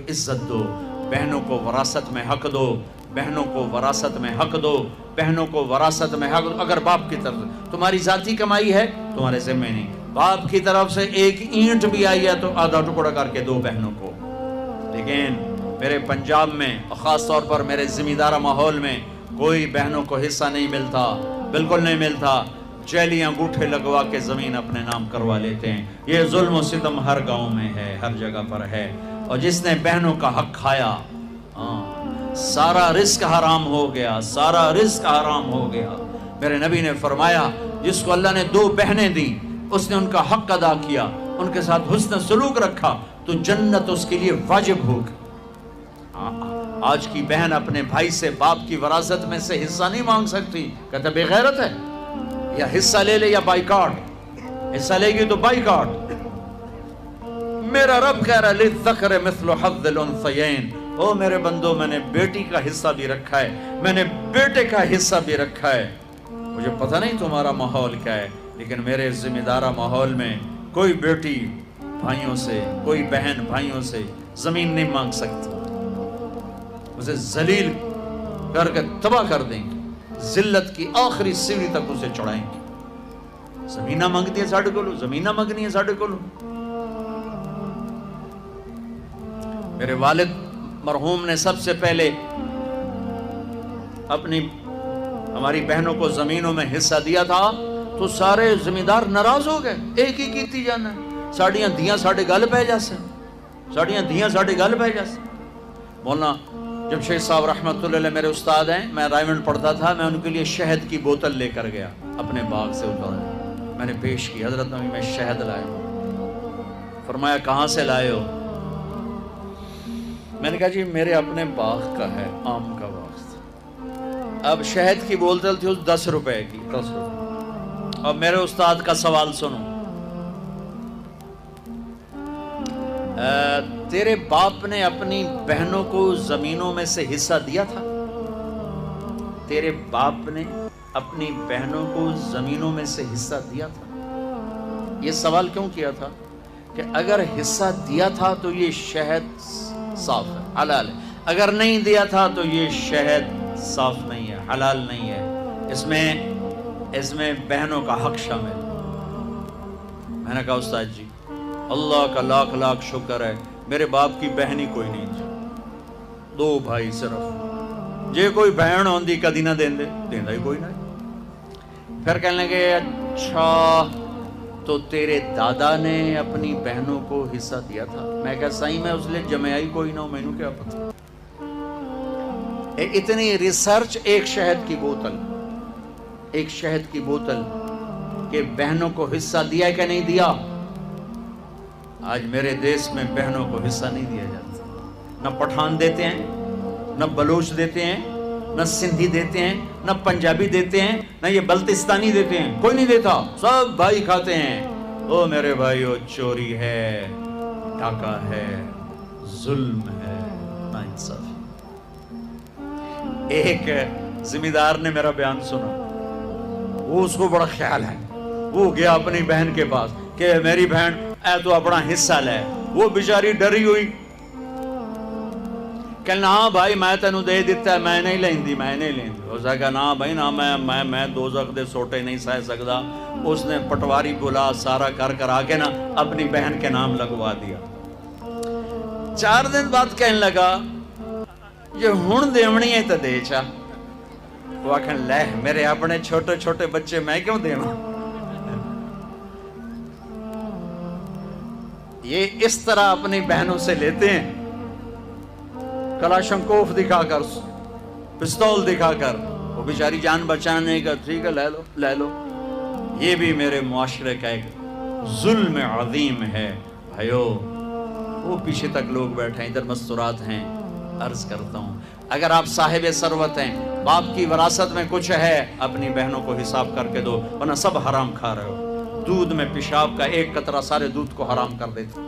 عزت دو، بہنوں کو وراثت میں حق دو، بہنوں کو وراثت میں حق دو، بہنوں کو وراثت میں حق دو۔ اگر باپ کی طرف تمہاری ذاتی کمائی ہے تمہارے ذمہ نہیں، باپ کی طرف سے ایک اینٹ بھی آئی ہے تو آدھا ٹکڑا کر کے دو بہنوں کو۔ لیکن میرے پنجاب میں اور خاص طور پر میرے زمیندارہ ماحول میں کوئی بہنوں کو حصہ نہیں ملتا، بالکل نہیں ملتا۔ جیلی انگوٹھے لگوا کے زمین اپنے نام کروا لیتے ہیں۔ یہ ظلم و ستم ہر گاؤں میں ہے، ہر جگہ پر ہے۔ اور جس نے بہنوں کا حق کھایا سارا رزق حرام ہو گیا، سارا رزق حرام ہو گیا۔ میرے نبی نے فرمایا جس کو اللہ نے 2 بہنیں دی، اس نے ان کا حق ادا کیا، ان کے ساتھ حسن سلوک رکھا تو جنت اس کے لیے واجب ہوگی۔ آج کی بہن اپنے بھائی سے باپ کی وراثت میں سے حصہ نہیں مانگ سکتی، کہتا بے غیرت ہے، یا حصہ لے لے یا بائیکاٹ، حصہ لے گی تو بائیکاٹ۔ میرا رب کہہ رہا للذکر مثل حظ الانثیین، او میرے بندو میں نے بیٹی کا حصہ بھی رکھا ہے، میں نے بیٹے کا حصہ بھی رکھا ہے۔ مجھے پتہ نہیں تمہارا ماحول کیا ہے، لیکن میرے ذمہ دارہ ماحول میں کوئی بیٹی بھائیوں سے، کوئی بہن بھائیوں سے زمین نہیں مانگ سکتی، اسے ذلیل کر کے تباہ کر دیں گے، ذلت کی آخری سیڑھی تک اسے چڑھائیں گے۔ زمینہ مانگتی ہے ساڑھے کو لو، زمینہ مانگنی ہے ساڑھے کو لو۔ میرے والد مرحوم نے سب سے پہلے اپنی ہماری بہنوں کو زمینوں میں حصہ دیا تھا تو سارے زمیندار ناراض ہو گئے، ایک ہی کیتی جانا ہے، ساڑیاں دیاں ساڑھے گل پہ جاسے، ساڑیاں دیاں ساڑھے گل پہ جاسے۔ مولانا جب شیخ صاحب رحمۃ اللہ علیہ میرے استاد ہیں، میں رائمنڈ پڑھتا تھا، میں ان کے لیے شہد کی بوتل لے کر گیا، اپنے باغ سے اتارا، میں نے پیش کی، حضرت نبی میں شہد لائے ہوں۔ فرمایا کہاں سے لائے ہو؟ میں نے کہا جی میرے اپنے باغ کا ہے، آم کا باغ تھا۔ اب شہد کی بوتل تھی اس 10 روپے کی، 10 روپے۔ اب میرے استاد کا سوال سنو، تیرے باپ نے اپنی بہنوں کو زمینوں میں سے حصہ دیا تھا؟ تیرے باپ نے اپنی بہنوں کو زمینوں میں سے حصہ دیا تھا؟ یہ سوال کیوں کیا تھا کہ اگر حصہ دیا تھا تو یہ شہد صاف ہے، حلال ہے، اگر نہیں دیا تھا تو یہ شہد صاف نہیں ہے، حلال نہیں ہے، اس میں بہنوں کا حق شامل۔ میں نے کہا استاد جی اللہ کا لاکھ لاکھ شکر ہے میرے باپ کی بہن ہی کوئی نہیں تھی، 2 بھائی صرف، جے کوئی بہن ہوندی کدی نہ دیندے، دیندا ہی کوئی نہ۔ پھر کہنے لگے اچھا تو تیرے دادا نے اپنی بہنوں کو حصہ دیا تھا؟ میں کہا صحیح میں اس لیے جمعہ ہی کوئی نہ ہو، میں نے کیا پتا۔ اتنی ریسرچ ایک شہد کی بوتل، ایک شہد کی بوتل کہ بہنوں کو حصہ دیا کہ نہیں دیا؟ آج میرے دیس میں بہنوں کو حصہ نہیں دیا جاتا، نہ پٹھان دیتے ہیں، نہ بلوچ دیتے ہیں، نہ سندھی دیتے ہیں، نہ پنجابی دیتے ہیں، نہ یہ بلتستانی دیتے ہیں، کوئی نہیں دیتا، سب بھائی کھاتے ہیں۔ او میرے بھائیو چوری ہے، ڈاکہ ہے، ظلم ہے، ناانصافی۔ ایک زمیندار نے میرا بیان سنا، وہ اس کو بڑا خیال ہے، وہ گیا اپنی بہن کے پاس کہ میری بہن اے تو اپنا حصہ لے۔ وہ بیچاری ڈری ہوئی، کہنا ہاں بھائی میں تینوں دے دیتا ہے، میں نہیں لیندی، میں نہیں لیندی۔ اس نے کہا نا بھائی نا، میں دوزخ دے سوٹے نہیں سہ سکتا۔ اس نے پٹواری بلا سارا کر آ کے نا اپنی بہن کے نام لگوا دیا۔ 4 دن بعد کہنے لگا یہ ہن دیونی ہے تو دے چا۔ وہ آکھن لے میرے اپنے چھوٹے چھوٹے بچے میں کیوں دیواں؟ یہ اس طرح اپنی بہنوں سے لیتے ہیں، کلاشنکوف دکھا کر، پستول دکھا کر، وہ بیچاری جان بچانے کا ٹھیک ہے لے لو لے لو۔ یہ بھی میرے معاشرے کا ایک ظلم عظیم ہے بھائیو۔ وہ پیچھے تک لوگ بیٹھے ہیں، ادھر مستورات ہیں، عرض کرتا ہوں اگر آپ صاحب ثروت ہیں، باپ کی وراثت میں کچھ ہے، اپنی بہنوں کو حساب کر کے دو، ورنہ سب حرام کھا رہے ہو۔ دودھ میں پیشاب کا ایک قطرہ سارے دودھ کو حرام کر دیتے۔